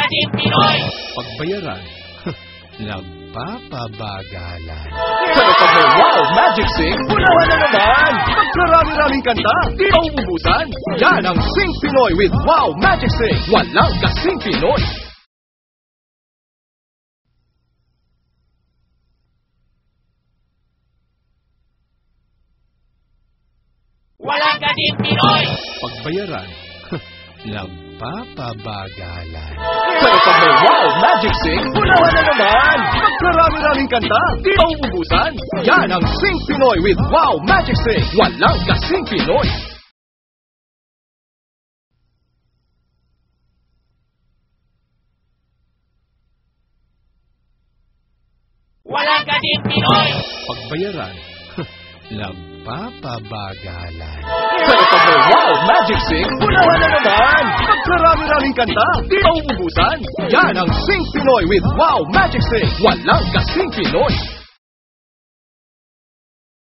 kasing Pinoy! Pagbayaran, nagpapabagalan. Pero pag may Wow Magic Sing, unahan na naman! Magkarami-raming kanta, di mauubusan. Yan ang Sing Pinoy with Wow Magic Sing. Walang kasing Pinoy. Walang kasing Pinoy! Pagbayaran, nagpapabagalan. Pero pag may Wow Magic Sing, unahan na naman! Magkarami-raming kanta, di mauubusan. Yan ang Sing Pinoy with Wow Magic Sing. Walang kasing Pinoy. Walang kasing Pinoy! Pagbayaran, nagpapabagalan. Pero pag may Wow Magic Sing, unahan na naman! Magkarami-raming kanta, di mauubusan. Yan ang Sing Pinoy with Wow Magic Sing. Walang kasing Pinoy.